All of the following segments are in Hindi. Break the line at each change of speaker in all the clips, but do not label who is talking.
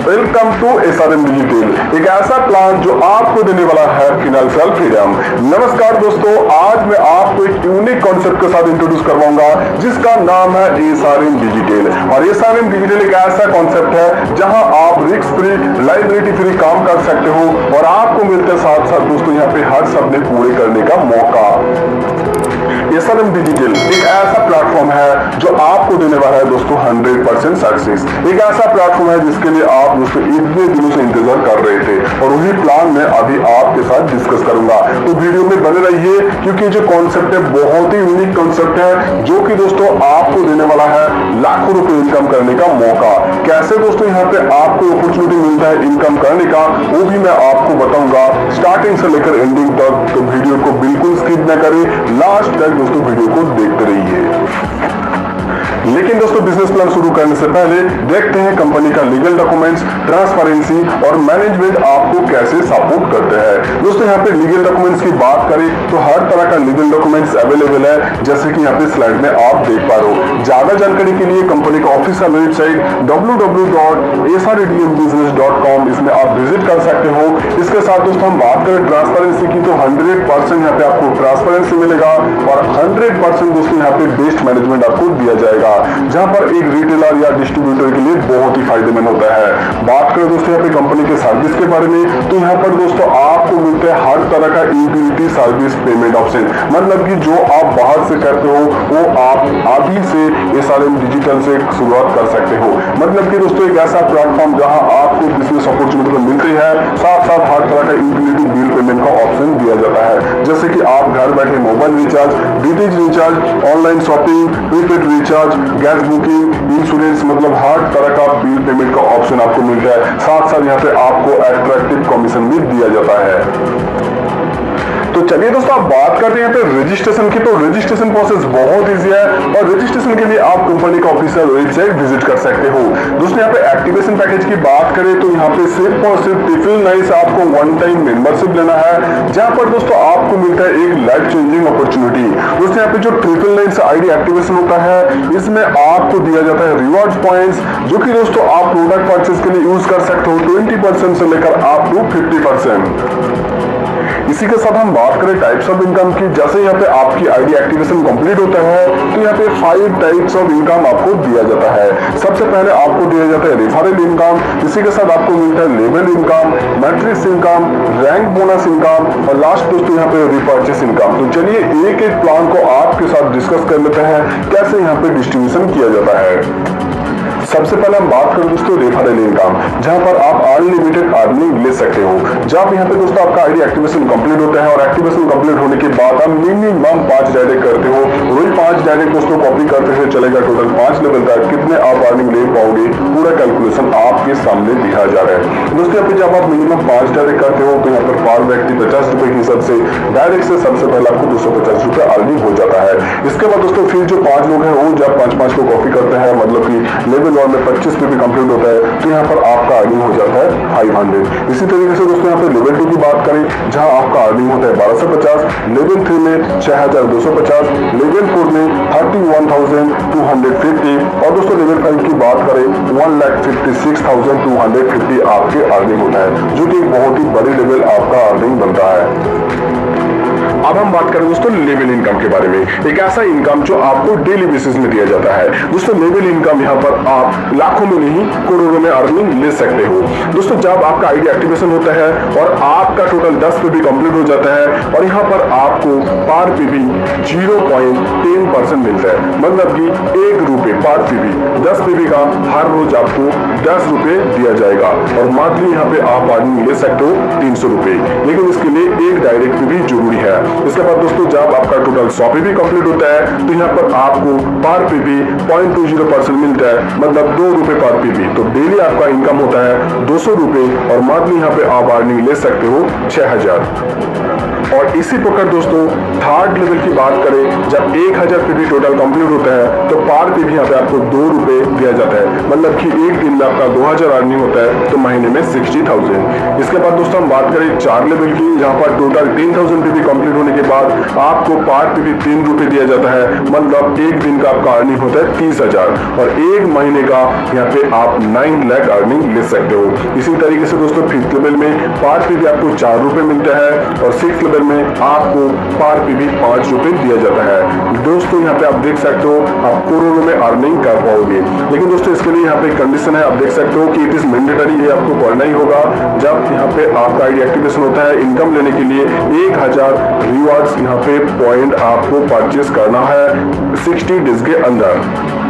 वेलकम टू एसआरएम डिजिटल, एक ऐसा प्लान जो आपको देने वाला है फाइनेंशियल फ्रीडम। नमस्कार दोस्तों, आज मैं आपको एक यूनिक कॉन्सेप्ट के साथ इंट्रोड्यूस करवाऊंगा जिसका नाम है एसआरएम डिजिटल। और एसआरएम डिजिटल एक ऐसा कॉन्सेप्ट है जहां आप रिस्क फ्री, लायबिलिटी फ्री काम कर सकते हो और आपको मिलते साथ साथ दोस्तों यहाँ पे हर सपने पूरे करने का मौका। एसआरएम डिजिटल एक ऐसा प्लेटफॉर्म है जो आपको देने वाला है दोस्तों 100% सक्सेस। एक ऐसा प्लेटफॉर्म है जिसके लिए आप दोस्तों इतने दिनों से इंतजार कर रहे थे और वही प्लान मैं अभी आपके साथ डिस्कस करूंगा। तो वीडियो में बने रहिए क्योंकि जो कॉन्सेप्ट है बहुत ही यूनिक कॉन्सेप्ट है जो कि दोस्तों आपको देने वाला है लाखों रुपए इनकम करने का मौका। कैसे दोस्तों यहाँ पे आपको अपॉर्चुनिटी मिलता है इनकम करने का, वो भी मैं आपको बताऊंगा स्टार्टिंग से लेकर एंडिंग तक। तो वीडियो को बिल्कुल स्किप न करें, लास्ट तक दोस्तों वीडियो को देखते रहिए। लेकिन दोस्तों बिजनेस प्लान शुरू करने से पहले देखते हैं कंपनी का लीगल डॉक्यूमेंट्स, ट्रांसपेरेंसी और मैनेजमेंट आपको कैसे सपोर्ट करते हैं। दोस्तों यहाँ पे लीगल डॉक्यूमेंट्स की बात करें तो हर तरह का लीगल डॉक्यूमेंट्स अवेलेबल है, जैसे कि यहाँ पे स्लाइड में आप देख पा रहे हो। ज्यादा जानकारी के लिए कंपनी का ऑफिशियल वेबसाइट www.srdmbusiness.com इसमें आप विजिट कर सकते हो। इसके साथ दोस्तों हम बात करें ट्रांसपेरेंसी की तो 100% यहाँ पे आपको ट्रांसपेरेंसी मिलेगा और 100% दोस्तों यहाँ पे बेस्ट मैनेजमेंट आपको दिया जाएगा, जहां पर एक रिटेलर या डिस्ट्रीब्यूटर के लिए बहुत ही फायदेमंद होता है। बात करें दोस्तों यहाँ पे कंपनी के सर्विस के बारे में तो यहाँ पर दोस्तों आपको मिलते हैं हर तरह का यूटिलिटी सर्विस पेमेंट ऑप्शन, मतलब कि जो आप बाहर से करते हो वो आप अभी से एसआरएम डिजिटल से शुरुआत कर सकते हो। मतलब कि दोस्तों एक ऐसा प्लेटफॉर्म जहां आपको बिजनेस अपॉर्चुनिटी तो मिलती है, साथ साथ हर तरह का यूटिलिटी बिल पेमेंट का ऑप्शन दिया जाता है, जैसे कि आप घर बैठे mobile recharge, DTH recharge, online shopping, prepaid recharge, gas booking, insurance, मतलब हर तरह का बिल पेमेंट का ऑप्शन आपको मिलता है। साथ साथ यहाँ पे आपको अट्रैक्टिव कमीशन भी दिया जाता है। तो चलिए दोस्तों आप बात करते हैं यहाँ पे रजिस्ट्रेशन की। तो रजिस्ट्रेशन प्रोसेस बहुत इजी है और रजिस्ट्रेशन के लिए आप कंपनी का ऑफिशियल वेबसाइट विजिट कर सकते हो। दोस्तों यहाँ पे एक्टिवेशन पैकेज की बात करें तो यहाँ पे सिर्फ और सिर्फ ट्रिपल9 से आपको वन टाइम मेंबरशिप लेना है, जहाँ पर दोस्तों आपको मिलता है एक लाइफ चेंजिंग अपॉर्चुनिटी। दोस्तों यहाँ पे जो ट्रिपल9 से आईडी एक्टिवेशन होता है इसमें आपको दिया जाता है रिवॉर्ड पॉइंट्स, जो कि दोस्तों आप प्रोडक्ट परचेज के लिए यूज कर सकते हो 20% से लेकर आप टू 50%। इसी के साथ हम बात करें टाइप्स ऑफ इनकम की, जैसे यहाँ पे आपकी आईडी एक्टिवेशन कंप्लीट होता है तो यहाँ पे 5 टाइप्स ऑफ इनकम आपको दिया जाता है। सबसे पहले आपको दिया जाता है रेफरल इनकम, इसी के साथ आपको मिलता है level income, matrix income, rank bonus income और लास्ट दोस्तों यहाँ पे रिपर्चेस इनकम। तो चलिए एक एक प्लान को आपके साथ डिस्कस कर लेते हैं कैसे यहाँ पे डिस्ट्रीब्यूशन किया जाता है। सबसे पहले हम बात करें दोस्तों रेफरल इनकम, जहां पर आप अनलिमिटेड अर्निंग ले सकते हो। जब यहाँ पे दोस्तों आपका आईडी एक्टिवेशन कंप्लीट होता है और एक्टिवेशन कंप्लीट होने के बाद आप मिनिमम 5 डायरेक्ट करते हो, वही 5 डायरेक्ट दोस्तों कॉपी करते हुए चलेगा टोटल 5 लेवल तक कितने आप अर्निंग ले पाओगे, पूरा कैलकुलेशन आपके सामने दिया जा रहा है। दोस्तों यहाँ पे जब आप मिनिमम 5 डायरेक्ट करते हो तो यहाँ पर पर व्यक्ति 50 रुपए के हिसाब से डायरेक्ट से सबसे पहले आपको 250 रुपए अर्निंग हो जाता है। इसके बाद दोस्तों फिर जो 5 लोग हैं वो जब 5-5 को कॉपी करते हैं, मतलब की लेवल में 25 पे भी कंप्लीट होता है तो यहाँ पर आपका अर्निंग हो जाता है 500। इसी तरीके से दोस्तों यहाँ पे लेवल 2 की बात करें जहां आपका अर्निंग होता है 1250, लेवल 3 में 6250, लेवल 4 में 31,250 और दोस्तों लेवल 5 की बात करें 1,56,250 आपके अर्निंग होता है, जो कि एक बहुत ही बड़ी लेवल आपका अर्निंग बनता है। अब हम बात करें दोस्तों लेवल इनकम के बारे में, एक ऐसा इनकम जो आपको डेली बेसिस में दिया जाता है। दोस्तों लेवल इनकम यहाँ पर आप लाखों में नहीं करोड़ों में अर्निंग ले सकते हो। दोस्तों जब आपका आईडी एक्टिवेशन होता है और आपका टोटल 10 पे भी कंप्लीट हो जाता है और यहाँ पर आपको पर पीवी 0.10% मिलता है, मतलब कि 1 रुपए पर पीवी, 10 पीवी का हर रोज आपको 10 रुपए दिया जाएगा और मंथली यहाँ पे आप अर्निंग ले सकते हो 300 रुपए, लेकिन इसके लिए एक डायरेक्ट पीवी जरूरी है। इसके बाद दोस्तों जब आपका टोटल 100 पीवी कंप्लीट होता है तो यहाँ पर आपको पर पीवी 0.20% मिलता है, मतलब 2 रुपए पर पीवी। तो डेली आपका इनकम होता है 200 रुपए और मंथली यहाँ पे आप अर्निंग ले सकते हो 6000। और इसी प्रकार दोस्तों थर्ड लेवल की बात करें, जब 1000 पीवी टोटल कंप्लीट होता है तो पर पीवी यहाँ पे आपको 2 रुपए दिया जाता है, मतलब कि एक दिन में आपका 2000 अर्निंग होता है तो महीने में 60,000। इसके बाद दोस्तों हम बात करें 4 लेवल की, जहाँ पर टोटल 10,000 पीवी कंप्लीट होने के बाद आपको पर पीवी 3 रुपए दिया जाता है, मतलब एक दिन का आपका अर्निंग होता है 30,000 और एक महीने का यहाँ पे आप 9 लाख अर्निंग ले सकते हो। इसी तरीके से दोस्तों 5th लेवल में पर पीवी आपको 4 रुपए मिलता है और 6th लेवल में आपको पर पीवी 5 रुपए दिया जाता है। दोस्तों यहाँ पे आप देख सकते हो आप करोड़ों में अर्निंग कर पाओगे, लेकिन दोस्तों इसके लिए यहाँ पे कंडीशन है, आप देख सकते हो कि इट इज मैंडेटरी, ये आपको करना ही होगा। जब यहाँ पे आपका आईडी एक्टिवेशन होता है, इनकम लेने के लिए 1000 रिवार्ड्स यहाँ पे पॉइंट आपको परचेस करना है 60 डेज के अंदर।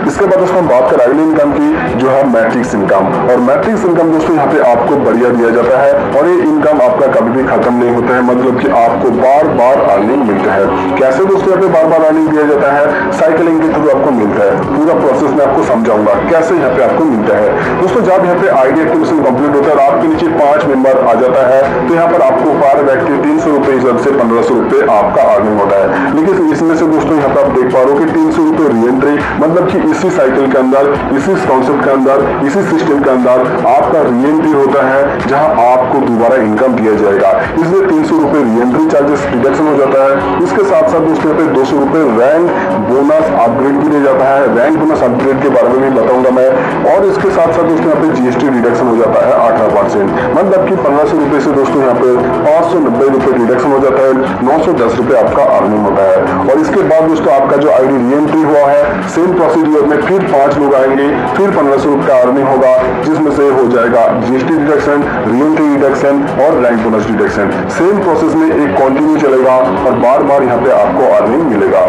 इसके बाद दोस्तों हम बात करें अगली इनकम की, जो है मैट्रिक्स इनकम। और मैट्रिक्स इनकम दोस्तों यहाँ पे आपको बढ़िया दिया जाता है और ये इनकम आपका कभी भी खत्म नहीं होता है, मतलब कि आपको बार बार अर्निंग मिलता है। कैसे दोस्तों यहाँ पे बार बार अर्निंग दिया जाता है? साइकिलिंग के थ्रू आपको मिलता है। पूरा प्रोसेस में आपको समझाऊंगा कैसे यहाँ पे आपको मिलता है। दोस्तों जब यहाँ पे आईडी एक्टिवेशन कंप्लीट होता है और आपके नीचे 5 मेंबर आ जाता है तो यहाँ पर आपको पर व्यक्ति 300 रुपए हिसाब से 1500 रुपए आपका अर्निंग होता है। लेकिन इसमें से दोस्तों यहाँ पे आप देख पा रहे हो कि 300 रुपए री एंट्री, मतलब कि इसी साइकिल के अंदर, इसी कॉन्सेप्ट के अंदर, इसी सिस्टम के अंदर आपका री एंट्री होता है, जहां आपको दोबारा इनकम दिया जाएगा। इसलिए 300 रुपए री एंट्री चार्जेस डिडक्शन हो जाता है। इसके साथ साथ दोस्तों यहाँ पे 200 रुपए रैंक बोनस अपग्रेड भी दिया जाता है। रैंक बोनस अपग्रेड के बारे में भी बताऊंगा मैं। और इसके साथ साथ दोस्तों यहाँ पे जीएसटी डिडक्शन हो जाता है 18%, मतलब कि 1500 रुपए से दोस्तों यहाँ पे 590 रुपए डिडक्शन हो जाता है, 910 रुपए आपका अर्निंग होता है। और इसके बाद दोस्तों आपका जो आईडी री एंट्री हुआ है, सेम प्रोसीड्यूर में फिर 5 लोग आएंगे, फिर 1500 रुपए का अर्निंग होगा, जिसमें से हो जाएगा GST deduction, re entry deduction और rank bonus deduction. Same process में एक कंटिन्यू चलेगा और बार बार यहाँ पे आपको अर्निंग मिलेगा।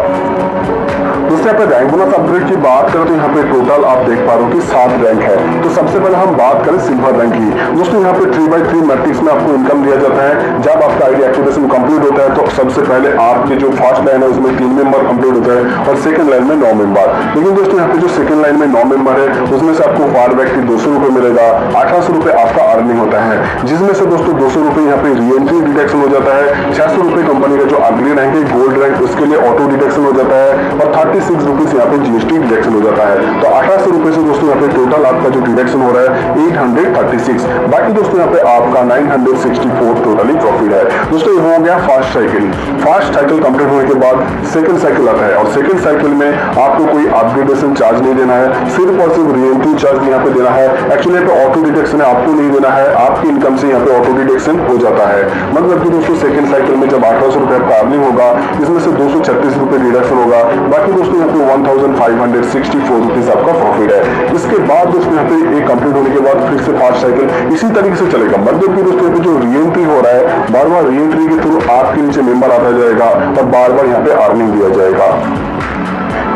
दोस्तों यहाँ पे रैंक बोनस अपग्रेड की बात करें तो यहाँ पे टोटल आप देख पा रहे हो कि 7 रैंक है। तो सबसे पहले हम बात करें सिल्वर रैंक की। दोस्तों यहाँ पे 3x3 मैट्रिक्स में आपको इनकम दिया जाता है। जब आपका आईडी एक्टिवेशन कंप्लीट होता है तो सबसे पहले आपके जो फर्स्ट लाइन है उसमें 3 मेंबर कंप्लीट होता है और सेकंड लाइन में 9 मेंबर। लेकिन दोस्तों यहाँ पे जो सेकंड लाइन में 9 मेंबर है उसमें से आपको पर व्यक्ति 200 रुपए मिलेगा, 1800 रुपए आपका अर्निंग होता है, जिसमें से दोस्तों 200 रुपए यहाँ पे री एंट्री डिडक्शन हो जाता है। 600 रुपए कंपनी का जो अगली रैंक है गोल्ड रैंक, उसके लिए ऑटो डिडक्शन हो जाता है और 36 रुपीज यहाँ पे जीएसटी डिडक्शन हो जाता है। तो 1800 रुपए से दोस्तों यहाँ पे टोटल आपका जो डिडक्शन हो रहा है 836। बाकी दोस्तों यहाँ पे आपका 964 टोटली प्रॉफिट है। दोस्तों ये हो गया first cycle. First cycle complete होने के बाद सेकंड साइकिल आता है और सेकंड साइकिल में आपको कोई अपग्रेडेशन चार्ज नहीं देना है, सिर्फ और सिर्फ री एंट्री चार्ज यहाँ पे देना है। एक्चुअली यहाँ पे ऑटो डिडक्शन है, आपको नहीं देना है, आपकी इनकम से यहाँ पे ऑटो डिडक्शन हो जाता है। मतलब कि दोस्तों सेकंड साइकिल में जब 1800 रुपए आपका अर्निंग होगा, इसमें से 236 रुपए डिडक्शन होगा। बाकी दोस्तों यहाँ पे 1564 रुपीज आपका प्रॉफिट है। इसके बाद दोस्तों यहाँ पे एक कंप्लीट होने के बाद फिर से फर्स्ट साइकिल इसी तरीके से चलेगा। मतलब कि दोस्तों यहाँ पे जो री एंट्री हो रहा है, बार बार री एंट्री के थ्रू आपके नीचे मेंबर आता जाएगा और बार बार यहाँ पे अर्निंग दिया जाएगा।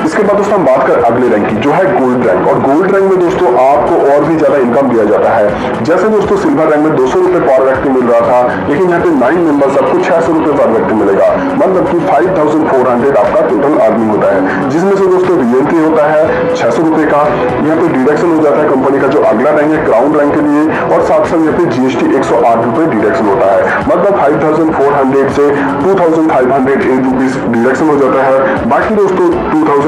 इसके बाद दोस्तों हम बात करें अगले रैंक की, जो है गोल्ड रैंक। और गोल्ड रैंक में दोस्तों आपको और भी ज्यादा इनकम दिया जाता है। जैसे दोस्तों सिल्वर रैंक में 200 रुपए पर व्यक्ति मिल रहा था, लेकिन यहाँ पे 9 मेंबर्स आपको 600 रुपए पर व्यक्ति मिलेगा, मतलब कि 5400 आपका टोटल अर्निंग होता है, जिसमें से दोस्तों री एंट्री होता है 600 रुपए का। यहाँ पे डिडक्शन हो जाता है कंपनी का जो अगला रैंक है क्राउन रैंक के लिए, और साथ साथ यहाँ पे जीएसटी 108 रुपए डिडक्शन होता है, मतलब 5400 से 2508 रुपीज डिडक्शन हो जाता है। बाकी दोस्तों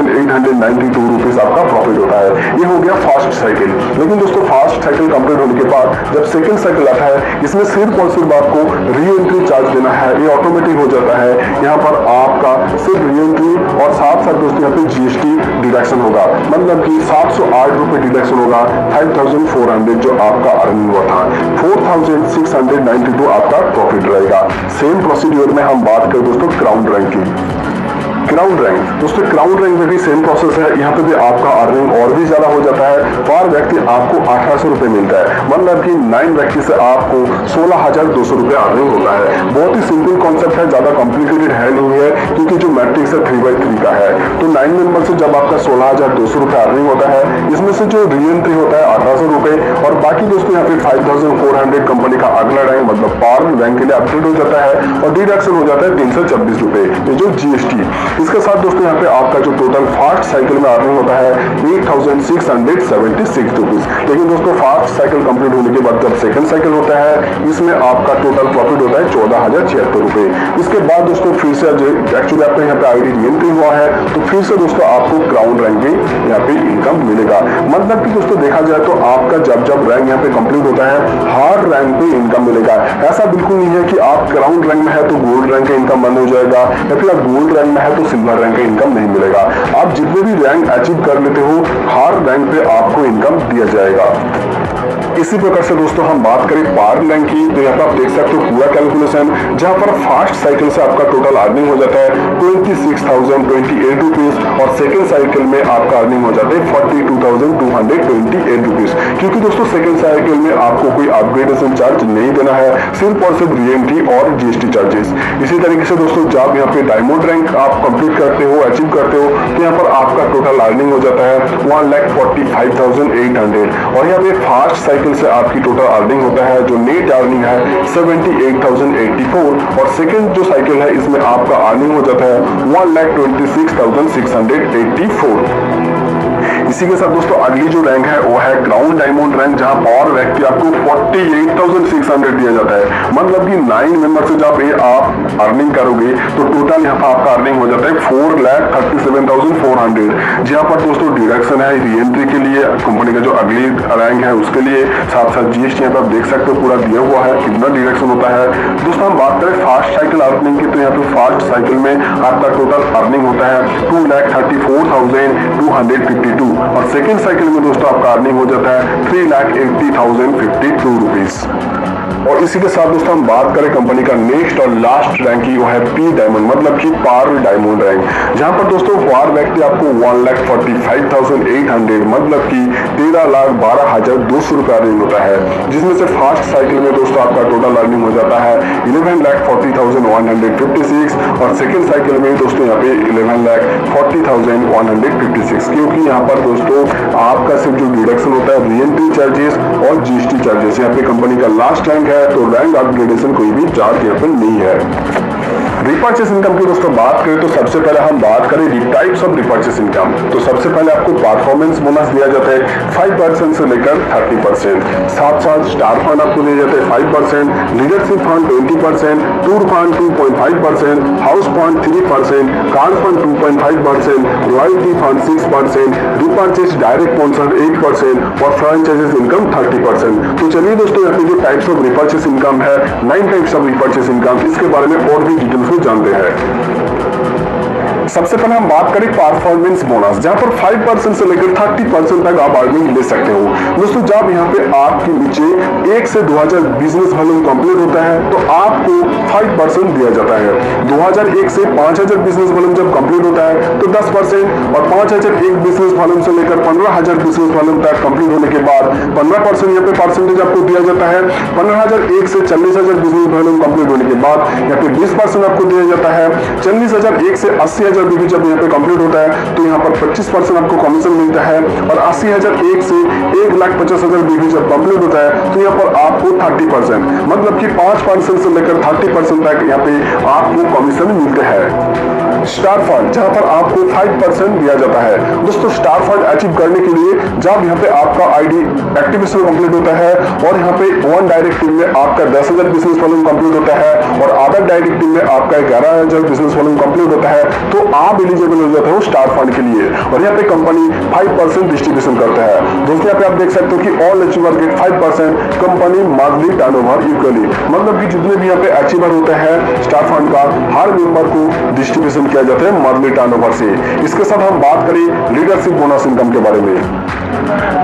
2892 रुपीज आपका प्रॉफिट होता है। ये हो गया फर्स्ट साइकिल। लेकिन दोस्तों फर्स्ट साइकिल कंप्लीट होने के बाद जब सेकंड साइकिल आता है, इसमें सिर्फ और सिर्फ आपको री एंट्री चार्ज देना है, ये ऑटोमेटिक हो जाता है। यहाँ पर आपका सिर्फ री एंट्री और साथ साथ दोस्तों यहाँ पे जीएसटी डिडक्शन होगा, मतलब कि 708 रुपए डिडक्शन होगा। 5400 जो आपका अर्निंग हुआ था, 4692 आपका प्रॉफिट रहेगा। सेम प्रोसीड्यूर में हम बात करें दोस्तों क्राउन रैंक की। क्राउन रैंक दोस्तों, क्राउन रैंक में भी सेम प्रोसेस है। यहाँ पे भी आपका अर्निंग और भी ज्यादा हो जाता है। पर व्यक्ति आपको 1800 रुपए मिलता है, मतलब कि 9 व्यक्ति से आपको 16200 रुपए अर्निंग होता है। बहुत ही सिंपल कॉन्सेप्ट है, ज्यादा कॉम्प्लिकेटेड है नहीं है, क्योंकि जो मैट्रिक्स है 3x3 का है। तो 9 मेंबर से जब आपका 16200 रुपए अर्निंग होता है, इसमें से जो री एंट्री होता है 1800 रुपए, और बाकी दोस्तों यहाँ पे 5400 कंपनी का अगला रैंक मतलब पार रैंक के लिए अपडेट हो जाता है, और डिडक्शन हो जाता है 326 रुपए, ये जो जीएसटी। इसके साथ दोस्तों यहाँ पे आपका जो टोटल फास्ट साइकिल में अर्निंग होता है 8676 रुपीज। लेकिन दोस्तों फास्ट साइकिल कंप्लीट होने के बाद जब सेकंड साइकिल होता है इसमें आपका टोटल प्रॉफिट होता है 14,076 रुपए। इसके बाद दोस्तों फिर से एक्चुअली आपका यहाँ पे आईडी रीएंट्री हुआ है तो फिर से दोस्तों आपको क्राउन रैंक में यहाँ पे इनकम मिलेगा। मतलब कि दोस्तों देखा जाए तो आपका जब रैंक यहाँ पे कंप्लीट होता है हार्ड रैंक पे इनकम मिलेगा। ऐसा बिल्कुल नहीं है कि आप क्राउन रैंक में है तो गोल्ड रैंक का इनकम बंद हो जाएगा या फिर आप गोल्ड रैंक में है तो सिल्वर रैंक का इनकम नहीं मिलेगा। आप जितने भी रैंक अचीव कर लेते हो हार्ड रैंक पे आपको इनकम दिया जाएगा। इसी प्रकार से दोस्तों हम बात करें पार रैंक की तो यहाँ पर आप देख सकते हो पूरा कैलकुलेशन, जहाँ पर फास्ट साइकिल से आपका टोटल अर्निंग हो जाता है 26,028 रुपीज और सेकंड साइकिल में आपका अर्निंग हो जाता है 42,228 रुपीज। क्योंकि दोस्तों सेकंड साइकिल में आपको कोई अपग्रेडेशन चार्ज नहीं देना है, सिर्फ और सिर्फ रीएंट्री और जीएसटी चार्जेस। इसी तरीके से दोस्तों जब यहाँ पे डायमंड रैंक आप कंप्लीट करते हो अचीव करते हो तो यहाँ पर आपका टोटल अर्निंग हो जाता है 1,45,800 और यहाँ पे फास्ट साइकिल से आपकी टोटल अर्निंग होता है जो नेट अर्निंग है 78,084 और सेकंड जो साइकिल है इसमें आपका अर्निंग हो जाता है 1,26,684। इसी के साथ दोस्तों अगली जो रैंक है वो है क्राउन डायमंड रैंक, जहां पावर व्यक्ति आपको 48,600 दिया जाता है। मतलब कि 9 मेंबर से जब आप अर्निंग करोगे तो टोटल यहाँ पर आपका अर्निंग हो जाता है 4,37,400, जहाँ पर दोस्तों डिडक्शन है रीएंट्री के लिए कंपनी का जो अगली रैंक है उसके लिए, साथ साथ जीएसटी यहाँ पर आप देख सकते हो पूरा दिया हुआ है कितना डिडक्शन होता है। दोस्तों हम बात करें फास्ट साइकिल अर्निंग की तो यहाँ पे फास्ट साइकिल में आपका टोटल अर्निंग होता है 2,34,252 और सेकेंड साइकिल में दोस्तों आपका अर्निंग हो जाता है 3,80,052 रुपीज। और इसी के साथ दोस्तों हम बात करें कंपनी का नेक्स्ट और लास्ट रैंक की वो है पी डायमंड, मतलब कि पार डायमंड रैंक, जहां पर दोस्तों पार व्यक्ति आपको 1,45,800 मतलब कि 13,12,200 रुपया अर्निंग होता है, जिसमें से फास्ट साइकिल में दोस्तों आपका टोटल अर्निंग हो जाता है 11,40,156 और सेकेंड साइकिल में दोस्तों यहाँ पे 11,40,156। क्योंकि यहाँ पर दोस्तों आपका सिर्फ जो डिडक्शन होता है रीएंट्री चार्जेस और जीएसटी चार्जेस, यहाँ पे कंपनी का लास्ट रैंक है तो रैंक अपग्रेडेशन कोई भी चार्ज यहाँ पर नहीं है। रिपर्चेस इनकम की दोस्तों बात करें तो सबसे पहले हम बात करें टाइप्स ऑफ रिपर्चेस इनकम। तो सबसे पहले आपको परफॉर्मेंस बोनस दिया जाता है 5% से लेकर 30%, साथ साथ स्टार फंड आपको दिया जाता है 5%, leadership fund 20%, tour fund 2.5%, house fund 3%, card fund 2.5%, royalty fund 6%, repurchase direct sponsor 8% और फ्रेंचाइजेस इनकम 30%। तो चलिए दोस्तों यहाँ पे जो टाइप्स ऑफ रिपर्चेस इनकम है 9 टाइप्स ऑफ रिपर्चेस इनकम, इसके बारे में और भी डिटेल्स जानते हैं। सबसे पहले हम बात करें परफॉर्मेंस बोनस, जहां पर 5% से लेकर 30% तक आप अर्निंग ले सकते हो। दोस्तों जब यहाँ पे आपके नीचे 1 से 2,000 बिजनेस वॉल्यूम कंप्लीट होता है तो आपको 5% दिया जाता है। 2001 से 5,000 बिजनेस वॉल्यूम जब कंप्लीट होता है तो 10% और 5,001 बिजनेस वॉल्यूम से लेकर 15,000 बिजनेस वॉल्यूम तक कंप्लीट होने के बाद 15% यहाँ पे परसेंटेज आपको दिया जाता है। 15,001 से 40,000 बिजनेस वॉल्यूम कंप्लीट होने के बाद यहाँ पे 20% आपको दिया जाता है। 40,001 से 80,000 भी जब यहाँ पे कंप्लीट होता है तो यहाँ पर 25% आपको कमीशन मिलता है और 80,001 से 1,50,000 भी जब कंप्लीट होता है तो यहाँ पर आपको 30% मतलब कि 5% से लेकर 30% तक यहाँ पे आपको कमीशन मिलते हैं। स्टार फंड, जहां पर आपको 5% दिया जाता है। दोस्तों स्टार फंड अचीव करने के लिए जब यहाँ पे आपका आईडी एक्टिवेशन कंप्लीट होता है और यहाँ पे वन डायरेक्ट टीम में आपका 10,000 बिजनेस वॉल्यूम कंप्लीट होता है और अदर डायरेक्ट टीम में आपका 11,000 बिजनेस वॉल्यूम कंप्लीट होता है तो आप एलिजिबल हो जाते हो स्टार फंड के लिए और यहाँ पे कंपनी 5% डिस्ट्रीब्यूशन करता है। दोस्तों यहाँ पे आप देख सकते हो कि all achiever get 5%, company monthly turnover equally, मतलब कि जितने भी यहाँ पे अचीवर होते हैं स्टार फंड का हर मेंबर को डिस्ट्रीब्यूशन किया जाता है मंथली टर्नओवर से। इसके साथ हम बात करें लीडरशिप बोनस इनकम के बारे में।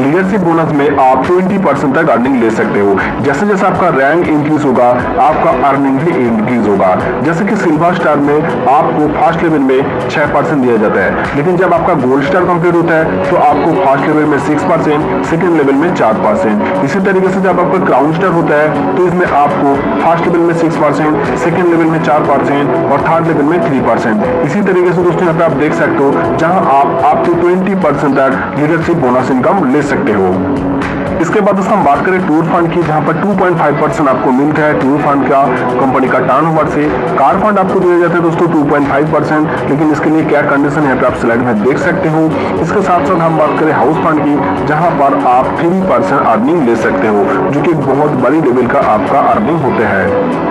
लीडरशिप बोनस में आप 20% तक अर्निंग ले सकते हो। जैसे जैसे आपका रैंक इंक्रीज होगा आपका अर्निंग भी इंक्रीज होगा। जैसे कि सिल्वर स्टार में आपको फर्स्ट लेवल में 6% दिया जाता है, लेकिन जब आपका गोल्ड स्टार कंप्लीट होता है तो आपको फर्स्ट लेवल में 6%, सेकंड लेवल में 4%। इसी तरीके से जब आपका क्राउन स्टार होता है तो इसमें आपको फर्स्ट लेवल में 6%, सेकंड लेवल में 4% और थर्ड लेवल में 3%। इसी तरीके से दोस्तों यहाँ पे आप देख सकते हो जहां आप 20% तक लीडरशिप बोनस इनकम ले सकते हो। इसके बाद दोस्तों हम बात करें टूर फंड की, जहां पर 2.5% आपको मिलता है टूर फंड का कंपनी का टर्नओवर से। कार फंड आपको दिए जाते हैं दोस्तों 2.5%, लेकिन इसके लिए क्या कंडीशन यहाँ पे आप स्लाइड में देख सकते हो। इसके साथ साथ हम बात करें हाउस फंड की, जहां पर आप 3% अर्निंग ले सकते हो, जो कि बहुत बड़ी लेवल का आपका अर्निंग होते हैं।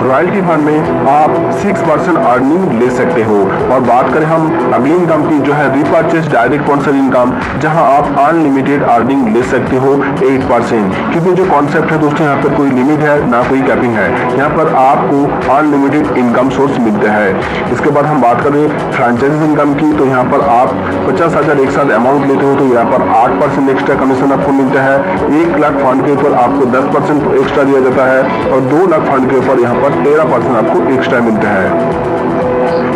रॉयल्टी फंड में आप 6% अर्निंग ले सकते हो। और बात करें हम अगली इनकम की, जो है रिपर्चेज डायरेक्ट स्पॉन्सर इनकम, जहां आप अनलिमिटेड अर्निंग ले सकते हो 8%। क्योंकि जो कॉन्सेप्ट है दोस्तों, यहाँ पर कोई लिमिट है ना कोई कैपिंग है, यहाँ पर आपको अनलिमिटेड इनकम सोर्स मिलते हैं। इसके बाद हम बात करें फ्रेंचाइज इनकम की, तो यहाँ पर आप 50,000 एक साथ अमाउंट लेते हो तो यहाँ पर 8% एक्स्ट्रा कमीशन आपको मिलता है। 1 लाख फंड के ऊपर आपको 10% एक्स्ट्रा दिया जाता है, और 2 लाख फंड के ऊपर यहाँ पर 13% आपको एक्स्ट्रा मिलता है।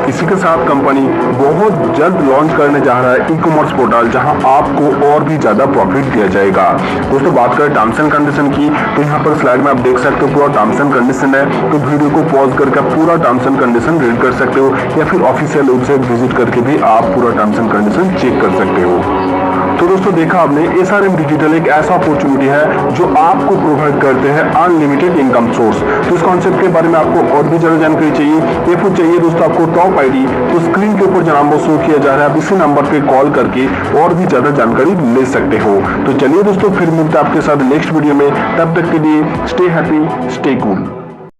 इसी के साथ कंपनी बहुत जल्द लॉन्च करने जा रहा है ई कॉमर्स पोर्टल, जहां आपको और भी ज्यादा प्रॉफिट दिया जाएगा। दोस्तों बात करें टर्म्स एंड कंडीशन की, तो यहाँ पर स्लाइड में आप देख सकते हो पूरा टर्म्स एंड कंडीशन है। तो वीडियो को पॉज करके आप पूरा टर्म्स एंड कंडीशन रीड कर सकते हो, या फिर ऑफिशियल वेबसाइट विजिट करके भी आप पूरा टर्म्स एंड कंडीशन चेक कर सकते हो। तो दोस्तों देखा आपने, SRM डिजिटल एक ऐसा अपॉर्चुनिटी है जो आपको प्रोवाइड करते हैं अनलिमिटेड इनकम सोर्स। तो इस कॉन्सेप्ट के बारे में आपको और भी ज्यादा जानकारी चाहिए, या फिर चाहिए दोस्तों आपको टॉप आईडी, तो स्क्रीन के ऊपर जो नंबर शो किया जा रहा है, आप इसी नंबर पे कॉल करके और भी ज्यादा जानकारी ले सकते हो। तो चलिए दोस्तों, फिर मिलते हैं आपके साथ नेक्स्ट वीडियो में। तब तक के लिए स्टे हैप्पी, स्टे कूल।